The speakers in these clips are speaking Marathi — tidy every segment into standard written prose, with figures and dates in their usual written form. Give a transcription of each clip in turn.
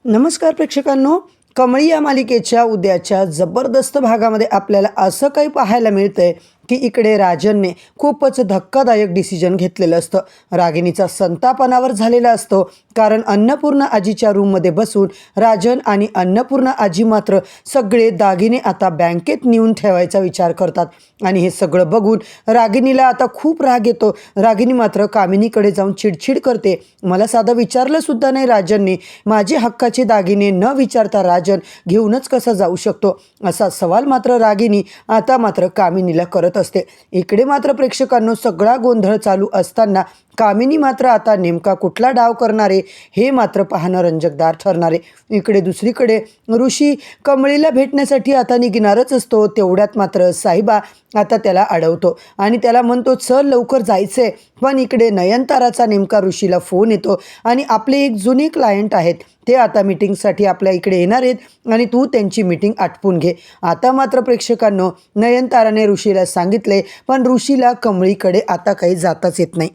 नमस्कार प्रेक्षकांनो, कमळी या मालिकेच्या उद्याच्या जबरदस्त भागामध्ये आपल्याला असं काही पाहायला मिळतंय की इकडे राजनने खूपच धक्कादायक डिसिजन घेतलेलं असतं. रागिणीचा संताप अनावर झालेला असतो, कारण अन्नपूर्णा आजीच्या रूममध्ये बसून राजन आणि अन्नपूर्णा आजी मात्र सगळे दागिने आता बँकेत नेऊन ठेवायचा विचार करतात. आणि हे सगळं बघून रागिणीला आता खूप राग येतो. रागिणी मात्र कामिनीकडे जाऊन चिडचिड करते. मला साधं विचारलं सुद्धा नाही राजनने, माझे हक्काचे दागिने न विचारता राजन घेऊनच कसा जाऊ शकतो, असा सवाल मात्र रागिणी आता मात्र कामिनीला करत असते. इकडे मात्र प्रेक्षकांनो सगळा गोंधळ चालू असताना कामिनी मात्र आता नेमका कुठला डाव करणारे हे मात्र पाहणं रंजकदार ठरणारे. इकडे दुसरीकडे ऋषी कमळीला भेटण्यासाठी आता निघणारच असतो. तेवढ्यात मात्र साहिबा आता त्याला अडवतो आणि त्याला म्हणतो चल लवकर जायचंय. पण इकडे नयनताराचा नेमका ऋषीला फोन येतो आणि आपले एक जुने क्लायंट आहेत ते आता मीटिंगसाठी आपल्या इकडे येणार आहेत आणि तू त्यांची मीटिंग आटपून घे. आता मात्र प्रेक्षकांनो नयनताराने ऋषीला सांगितले, पण ऋषीला कमळीकडे आता काही जाताच येत नाही.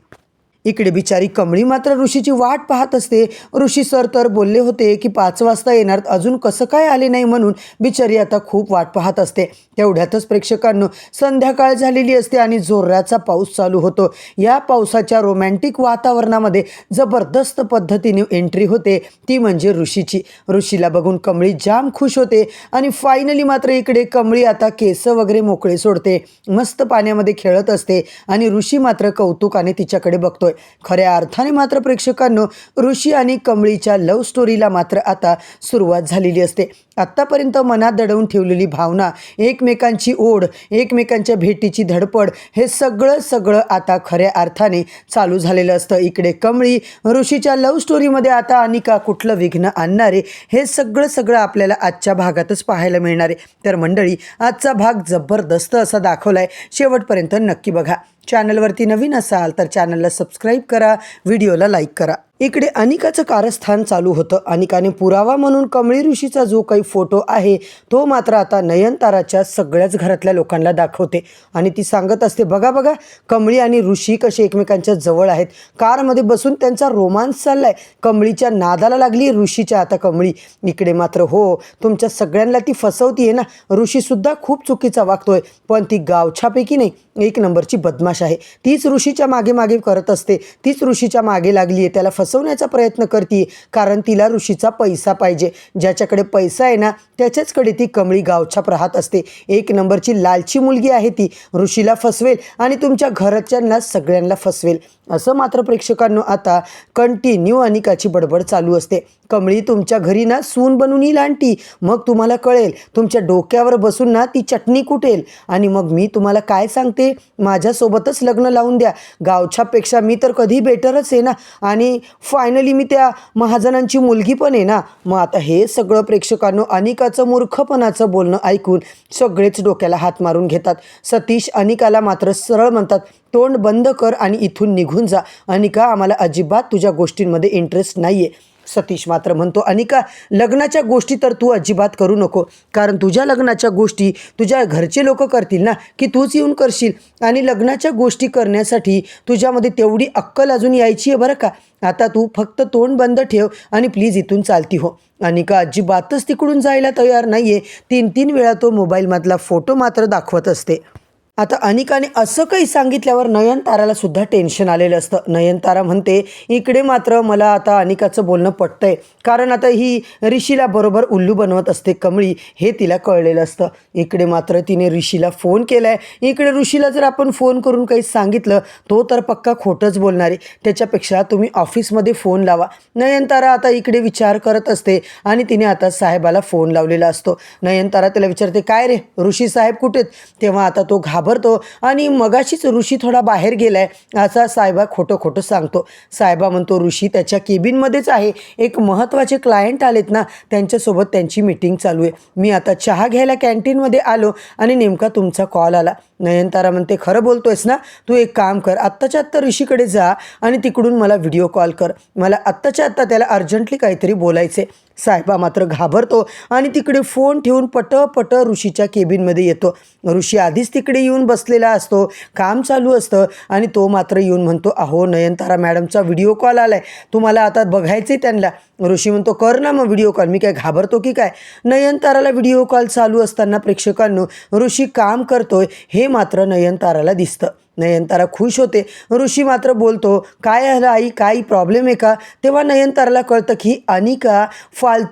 इकडे बिचारी कमळी मात्र ऋषीची वाट पाहत असते. ऋषी सर तर बोलले होते की 5 वाजता येणार, अजून कसं काय आले नाही, म्हणून बिचारी आता खूप वाट पाहत असते. तेवढ्यातच प्रेक्षकांनो संध्याकाळ झालेली असते आणि जोराचा पाऊस चालू होतो. या पावसाच्या रोमॅन्टिक वातावरणामध्ये जबरदस्त पद्धतीने एंट्री होते, ती म्हणजे ऋषीची. ऋषीला बघून कमळी जाम खुश होते आणि फायनली मात्र इकडे कमळी आता केस वगैरे मोकळे सोडते, मस्त पाण्यामध्ये खेळत असते आणि ऋषी मात्र कौतुकाने तिच्याकडे बघतोय. खऱ्या अर्थाने मात्र प्रेक्षकांनो ऋषी आणि कमळीच्या लव्ह स्टोरीला मात्र आता सुरुवात झालेली असते. आत्तापर्यंत मनात दडवून ठेवलेली भावना, एकमेकांची ओढ, एकमेकांच्या भेटीची धडपड, हे सगळं आता खऱ्या अर्थाने चालू झालेलं असतं. इकडे कमळी ऋषीच्या लव्ह स्टोरीमध्ये आता अनिका कुठलं विघ्न आणणारे हे सगळं आपल्याला आजच्या भागातच पाहायला मिळणार आहे. तर मंडळी, आजचा भाग जबरदस्त असा दाखवलाय, शेवटपर्यंत नक्की बघा. चॅनलवरती नवीन असाल तर चॅनलला सबस्क्राईब करा, व्हिडिओला लाईक करा. इकडे अनिकाचं कारस्थान चालू होतं. अनिकाने पुरावा म्हणून कमळी ऋषीचा जो काही फोटो आहे तो मात्र आता नयनताराच्या सगळ्याच घरातल्या लोकांना दाखवते आणि ती सांगत असते, बघा बघा कमळी आणि ऋषी कसे एकमेकांच्या जवळ आहेत, कारमध्ये बसून त्यांचा रोमांस चाललाय. कमळीच्या नादाला लागली ऋषीच्या आता कमळी. इकडे मात्र हो, तुमच्या सगळ्यांना ती फसवतीये ना. ऋषीसुद्धा खूप चुकीचा वागतोय, पण ती गावछापैकी नाही, एक नंबरची बदमाश आहे. तीच ऋषीच्या मागे करत असते, तीच ऋषीच्या मागे लागली आहे, त्याला फसवण्याचा प्रयत्न करते, कारण तिला ऋषीचा पैसा पाहिजे. ज्याच्याकडे पैसा आहे ना त्याच्याचकडे ती कमळी गावछाप राहत असते. एक नंबरची लालची मुलगी आहे ती. ऋषीला फसवेल आणि तुमच्या घरच्यांना सगळ्यांना फसवेल, असं मात्र प्रेक्षकांनो आता कंटिन्यू अनिकाची बडबड चालू असते. कमळी तुमच्या घरी ना सून बनून येईल आंटी, मग तुम्हाला कळेल. तुमच्या डोक्यावर बसून ना ती चटणी कुटेल आणि मग मी तुम्हाला काय सांगते, माझ्यासोबतच लग्न लावून द्या. गावछापपेक्षा मी तर कधी बेटरच आहे ना, आणि फायनली मी त्या महाजनांची मुलगी पण आहे ना. मग आता हे सगळं प्रेक्षकांनो अनिकाचं मूर्खपणाचं बोलणं ऐकून सगळेच डोक्याला हात मारून घेतात. सतीश अनिकाला मात्र सरळ म्हणतात, तोंड बंद कर आणि इथून निघून जा. अनिका, आम्हाला अजिबात तुझ्या गोष्टींमध्ये इंटरेस्ट नाही आहे. सतीश मात्र म्हणतो, अनिका लग्नाच्या गोष्टी तर तू अजिबात करू नको, कारण तुझ्या लग्नाच्या गोष्टी तुझ्या घरचे लोक करतील ना की तूच येऊन करशील, आणि लग्नाच्या गोष्टी करण्यासाठी तुझ्यामध्ये तेवढी अक्कल अजून यायची आहे बरं का. आता तू फक्त तोंड बंद ठेव आणि प्लीज इथून चालती हो. अनिका अजिबातच तिकडून जायला तयार नाही आहे. 3 वेळा तो मोबाईलमधला फोटो मात्र दाखवत असते. आता अनिकाने असं काही सांगितल्यावर नयनताराला सुद्धा टेन्शन आलेलं असतं. नयनतारा म्हणते, इकडे मात्र मला आता अनिकाचं बोलणं पटतंय, कारण आता ही ऋषीला बरोबर उल्लू बनवत असते कमळी, हे तिला कळलेलं असतं. इकडे मात्र तिने ऋषीला फोन केलाय. इकडे ऋषीला जर आपण फोन करून काही सांगितलं तो तर पक्का खोटंच बोलणार आहे, त्याच्यापेक्षा तुम्ही ऑफिसमध्ये फोन लावा. नयनतारा आता इकडे विचार करत असते आणि तिने आता साहेबाला फोन लावलेला असतो. नयनतारा त्याला विचारते, काय रे ऋषी साहेब कुठेत? तेव्हा आता तो घाबरतो आणि मगाशीच ऋषी थोडा बाहेर गेलाय असा साहेबा खोटं सांगतो. साहेबा म्हणतो, ऋषी त्याच्या केबिनमध्येच आहे, एक महत्त्वाचे क्लायंट आलेत ना, त्यांच्यासोबत त्यांची मीटिंग चालू आहे. मी आता चहा घ्यायला कॅन्टीनमध्ये आलो आणि नेमका तुमचा कॉल आला. नयनतारा म्हणते, खरं बोलतोयस ना? तू एक काम कर, आत्ताच्या आत्ता ऋषीकडे जा आणि तिकडून मला व्हिडिओ कॉल कर. मला आत्ताच्या आत्ता त्याला अर्जंटली काहीतरी बोलायचे. साहेबा मात्र घाबरतो आणि तिकडे फोन ठेवून पट ऋषीच्या केबिनमध्ये येतो. ऋषी आधीच तिकडे येऊन बसलेला असतो, काम चालू असतं आणि तो मात्र येऊन म्हणतो, अहो नयनतारा मॅडमचा व्हिडिओ कॉल आलाय, तुम्हाला आता बघायचं आहे त्यांना. ऋषी म्हणतो, कर ना मग व्हिडिओ कॉल, मी काय घाबरतो की काय. नयनताराला व्हिडिओ कॉल चालू असताना प्रेक्षकांनो ऋषी काम करतोय हे मात्र नयनताराला दिसतं. नयनतारा खुश होते. ऋषी मात्र बोलतो, काय झालं आई, काही प्रॉब्लेम आहे का. तेव्हा नयनताराला कळतं की अनिका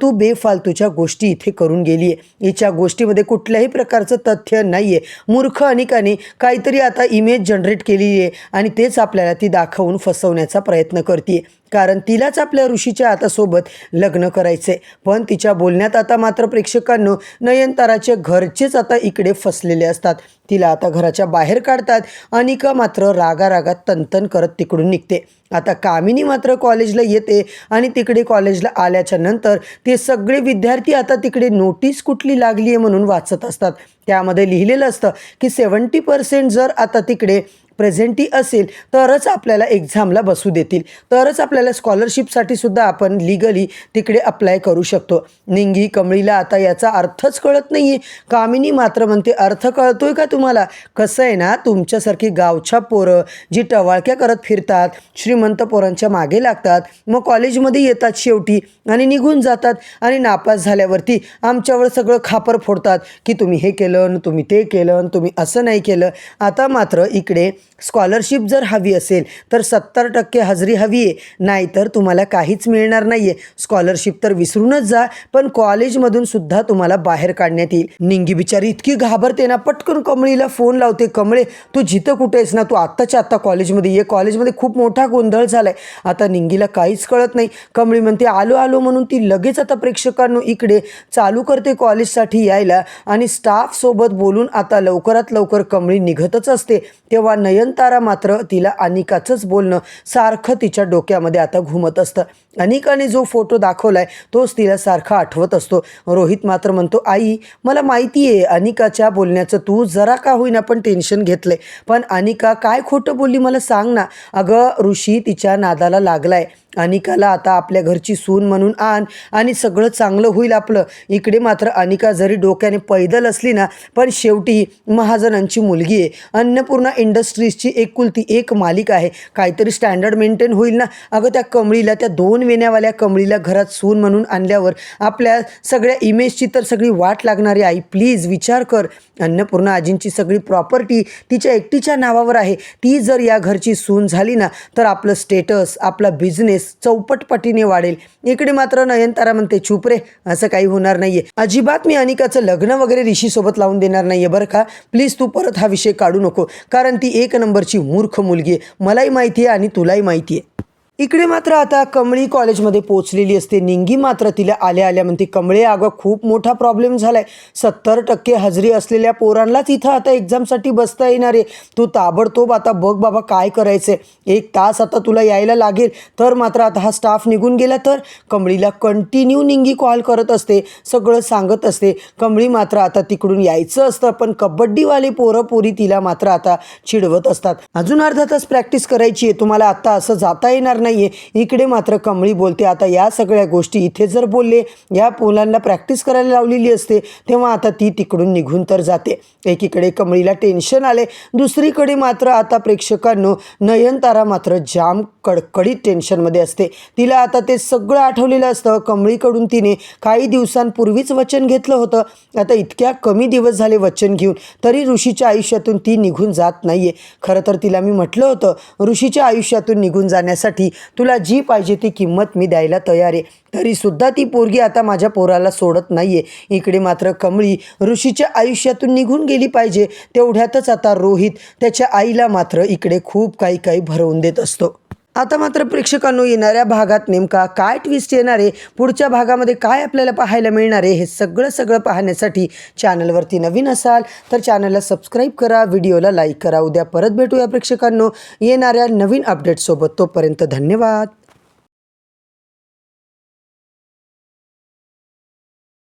बेफालतूच्या गोष्टी इथे करून गेली आहे. हिच्या गोष्टीमध्ये कुठल्याही प्रकारचं तथ्य नाही आहे. मूर्ख अनिकाने काहीतरी आता इमेज जनरेट केलेली आहे आणि तेच आपल्याला ती दाखवून फसवण्याचा प्रयत्न करते, कारण तिलाच आपल्या ऋषीच्या हातासोबत लग्न करायचे. पण तिच्या बोलण्यात आता मात्र प्रेक्षकांनो नयनताराचे घरचेच आता इकडे फसलेले असतात. तिला आता घराच्या बाहेर काढतात. अनिका मात्र रागारागात तनतन करत तिकडून निघते. आता कामिनी मात्र कॉलेजला येते आणि तिकडे कॉलेजला आल्याच्या नंतर ते सगळे विद्यार्थी आता तिकडे नोटीस कुठली लागली आहे म्हणून वाचत असतात. त्यामध्ये लिहिलेलं असतं की 70% जर आता तिकडे प्रेझेंटी असेल तरच आपल्याला एक्झामला बसू देतील, तरच आपल्याला स्कॉलरशिपसाठी सुद्धा आपण लिगली तिकडे अप्लाय करू शकतो. निंगी कमळीला आता याचा अर्थच कळत नाही आहे. कामिनी मात्र म्हणते, अर्थ कळतोय का तुम्हाला. कसं आहे ना, तुमच्यासारखी गावच्या पोरं जी टवाळक्या करत फिरतात, श्रीमंत पोरांच्या मागे लागतात, मग कॉलेजमध्ये येतात शेवटी आणि निघून जातात आणि नापास झाल्यावरती आमच्यावर सगळं खापर फोडतात की तुम्ही हे केलं, तुम्ही ते केलं, तुम्ही असं नाही केलं. आता मात्र इकडे स्कॉलरशिप जर हवी असेल तर 70% हजेरी हवी आहे, नाहीतर तुम्हाला काहीच मिळणार नाही आहे. स्कॉलरशिप तर विसरूनच जा, पण कॉलेजमधून सुद्धा तुम्हाला बाहेर काढण्यात येईल. निंगी बिचारी इतकी घाबरते ना, पटकन कमळीला फोन लावते. कमळे, तू जिथं कुठे आहेस ना, तू आत्ताच्या आत्ता कॉलेजमध्ये ये, कॉलेजमध्ये खूप मोठा गोंधळ झाला आहे. आता निंगीला काहीच कळत नाही. कमळी म्हणते आलो आलो म्हणून ती लगेच आता प्रेक्षकांनो इकडे चालू करते कॉलेजसाठी यायला आणि स्टाफसोबत बोलून आता लवकरात लवकर कमळी निघतच असते. तेव्हा नयनतारा मात्र तिला अनिकाचंच बोलणं सारखं तिच्या डोक्यामध्ये आता घुमत असतं. अनिकाने जो फोटो दाखवलाय तोच तिला सारखा आठवत असतो. रोहित मात्र म्हणतो, आई मला माहिती आहे अनिकाच्या बोलण्याचं तू जरा का होईना पण टेन्शन घेतलंय, पण अनिका काय खोटं बोलली मला सांग ना. अगं ऋषी तिच्या नादाला लागलाय. अनिकाला आता आपल्या घरची सून म्हणून आण आणि सगळं चांगलं होईल आपलं. इकडे मात्र अनिका जरी डोक्याने पैदल असली ना, पण शेवटी महाजनांची मुलगी आहे. अन्नपूर्णा इंडस्ट्रीजची एकुलती एक मालिक आहे. काहीतरी स्टँडर्ड मेंटेन होईल ना. अगं त्या कमळीला, त्या 2 वेण्यावाल्या कमळीला घरात सून म्हणून आणल्यावर आपल्या सगळ्या इमेजची तर सगळी वाट लागणारी. आई प्लीज विचार कर. अन्नपूर्णा आजींची सगळी प्रॉपर्टी तिच्या एकटीच्या नावावर आहे. ती जर या घरची सून झाली ना तर आपलं स्टेटस, आपला बिझनेस चौपटपटीने वाढेल. इकडे मात्र नयनतारा म्हणते, चुप रे, असं काही होणार नाहीये. अजिबात मी अनिकाचं लग्न वगैरे ऋषीसोबत लावून देणार नाहीये बरं का. प्लीज तू परत हा विषय काढू नको, कारण ती 1 नंबरची मूर्ख मुलगी आहे. मलाही माहिती आहे आणि तुलाही माहिती आहे. इकडे मात्र आता कमळी कॉलेजमध्ये पोचलेली असते. निंगी मात्र तिला आल्या आल्या म्हणते, कमळे अगं खूप मोठा प्रॉब्लेम झालाय. 70% हजेरी असलेल्या पोरांनाच इथं आता एक्झामसाठी बसता येणार आहे. तू ताबडतोब आता बघ बाबा काय करायचंय. 1 तास आता तुला यायला लागेल. तर मात्र आता हा स्टाफ निघून गेला तर. कमळीला कंटिन्यू निंगी कॉल करत असते, सगळं सांगत असते. कमळी मात्र आता तिकडून यायचं असतं, पण कबड्डीवाले पोरं पोरी तिला मात्र आता चिडवत असतात. अजून अर्धा तास प्रॅक्टिस करायची आहे, तुम्हाला आता असं जाता येणार नाही. इकडे मात्र कमळी बोलते, आता या सगळ्या गोष्टी इथे जर बोलले, या मुलांना प्रॅक्टिस करायला लावलेली असते, तेव्हा आता ती तिकडून निघून तर जाते. एकीकडे कमळीला टेन्शन आले, दुसरीकडे मात्र आता प्रेक्षकांनो नयनतारा मात्र जाम कडकडीत टेन्शनमध्ये असते. तिला आता ते सगळं आठवलेलं असतं. कमळीकडून तिने काही दिवसांपूर्वीच वचन घेतलं होतं. आता इतक्या कमी दिवस झाले वचन घेऊन, तरी ऋषीच्या आयुष्यातून ती निघून जात नाहीये. खरं तर तिला मी म्हटलं होतं, ऋषीच्या आयुष्यातून निघून जाण्यासाठी तुला जी पाहिजे ती किंमत मी द्यायला तयार आहे. तरीसुद्धा ती पोरगी आता माझ्या पोराला सोडत नाहीये. इकडे मात्र कमळी ऋषीच्या आयुष्यातून निघून गेली पाहिजे. तेवढ्यातच आता रोहित त्याच्या आईला मात्र इकडे खूप काही भरवून देत असतो. आता मात्र प्रेक्षकांनो येणाऱ्या भागात नेमका काय ट्विस्ट येणार आहे, पुढच्या भागामध्ये काय आपल्याला पाहायला मिळणार आहे, हे सगळं पाहण्यासाठी चॅनलवरती नवीन असाल तर चॅनलला सबस्क्राईब करा, व्हिडिओला लाईक करा. उद्या परत भेटूया प्रेक्षकांनो येणाऱ्या नवीन अपडेट्ससोबत. तोपर्यंत धन्यवाद.